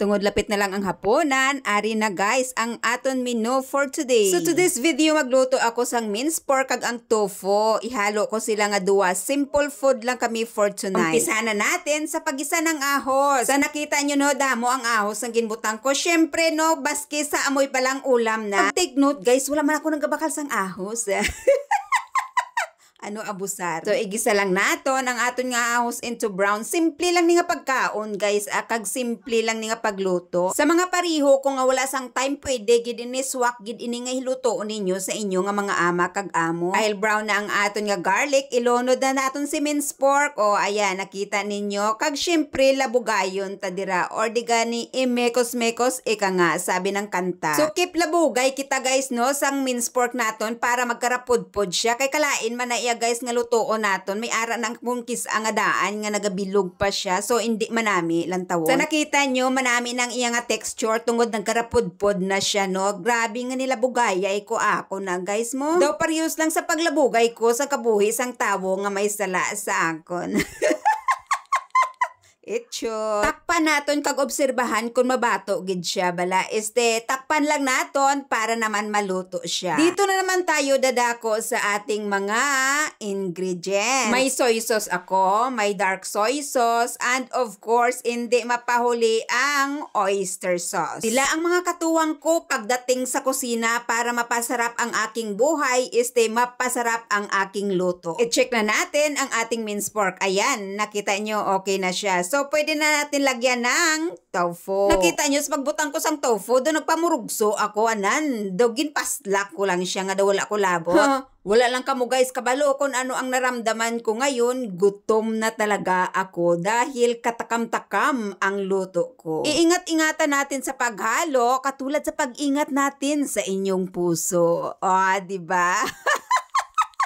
tungod lapit na lang ang hapunan, ari na guys ang aton menu for today. So to this video magluto ako sang minced pork kag ang tofu. Ihalo ko sila nga duwa. Simple food lang kami for tonight. Umpisa na natin sa pagisa ng ahos. Sa nakita nyo no, damo ang ahos ang ginbutang ko. Syempre no, baski sa amoy palang ulam na. Take note guys, wala man ako nang gabakal sang ahos. Ano abusar. So, igisa lang naton ang aton nga ahos into brown. Simple lang ni nga pagkaon, guys. Kag simple lang ni nga pagluto. Sa mga pariho, kung nga wala sang time, pwede gid ini swak gid ini nga hiluto ninyo sa inyo nga mga ama kag amo. Dahil brown na ang aton nga garlic, ilunod na naton si minced pork. O, ayan, nakita ninyo. Kag syempre, labugayon tadira. Or di gani, imekos-mekos, ika nga, sabi ng kanta. So, keep labugay kita, guys, no, sang minced pork naton para magkarapudpod siya. Kay kalain man na iya guys nga lutoon naton, may ara ng kungkis ang daan nga nagabilog pa siya, so hindi manami lantawon. So nakita nyo manami ng iya nga texture tungod nagkarapudpod na siya no. Grabe nga nila bugayay ko ako na guys mo. Daw parehas lang sa paglabugay ko sa kabuhi sang tawo nga may sala sa akon. Itcho. Takpan naton kag obserbahan kung mabato gid siya bala. Takpan lang naton para naman maluto siya. Dito na naman tayo dadako sa ating mga ingredients. May soy sauce ako, may dark soy sauce, and of course, hindi mapahuli ang oyster sauce. Sila ang mga katuwang ko pagdating sa kusina para mapasarap ang aking buhay, mapasarap ang aking luto. I-check na natin ang ating minced pork. Ayan, nakita nyo, okay na siya. So, pwede na natin lagyan ng tofu. Nakita nyo, sa pagbutang ko sang tofu, doon nagpamurugso ako, anan. Dogin paslak ko lang siya, nga daw wala ko labot. Wala lang kamo guys, kabalo kung ano ang naramdaman ko ngayon, gutom na talaga ako dahil katakam-takam ang luto ko. Iingat-ingatan natin sa paghalo, katulad sa pag-ingat natin sa inyong puso. Diba?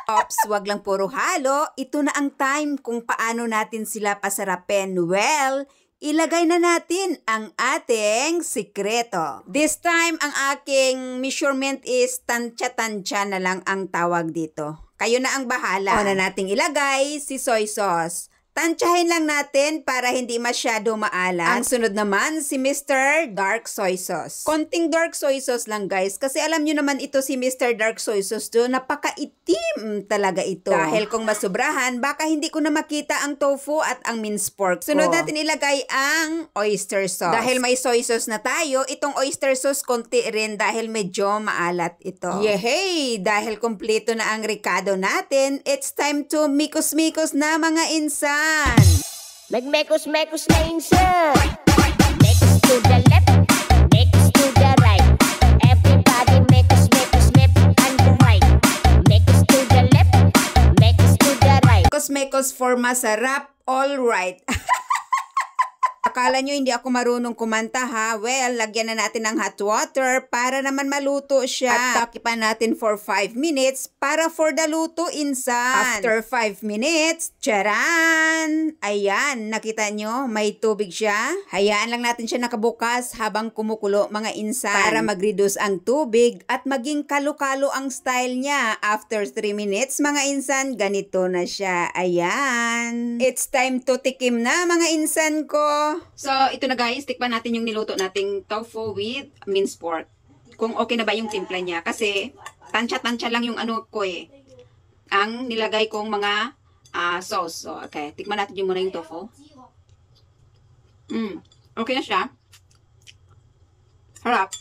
Ops, wag lang puro halo. Ito na ang time kung paano natin sila pasarapin. Well, ilagay na natin ang ating sikreto. This time, ang aking measurement is tansya-tansya na lang ang tawag dito. Kayo na ang bahala. Una nating ilagay si soy sauce. Tansyahin lang natin para hindi masyado maalat. Ang sunod naman, si Mr. Dark Soy Sauce. Konting dark soy sauce lang guys, kasi alam nyo naman ito si Mr. Dark Soy Sauce do, napakaitim talaga ito. Dahil kung masubrahan, baka hindi ko na makita ang tofu at ang minced pork ko. Sunod natin ilagay ang oyster sauce. Dahil may soy sauce na tayo, itong oyster sauce konti rin dahil medyo maalat ito. Yehey! Dahil kumpleto na ang ricado natin, it's time to mikos-mikos na mga insan. Magmekos-mekos na insan. Mekos to the left, mekos to the right. Everybody mekos-mekos left and right. Mekos to the left, mekos to the right. Mekos-mekos for masarap, all right. Akala nyo hindi ako marunong kumanta ha? Well, lagyan na natin ng hot water para naman maluto siya. At takipan natin for 5 minutes para for the luto insan. After 5 minutes, charan! Ayan, nakita nyo? May tubig siya. Hayaan lang natin siya nakabukas habang kumukulo mga insan. Para mag-reduce ang tubig at maging kalo-kalo ang style niya. After 3 minutes mga insan, ganito na siya. Ayan. It's time to tikim na mga insan ko. So, ito na guys, tikpan natin yung niluto nating tofu with minced pork. Kung okay na ba yung timpla niya. Kasi, tansya-tansya lang yung ano ko ang nilagay kong mga sauce. So, okay, tikman natin yung muna yung tofu. Okay na siya. Harap.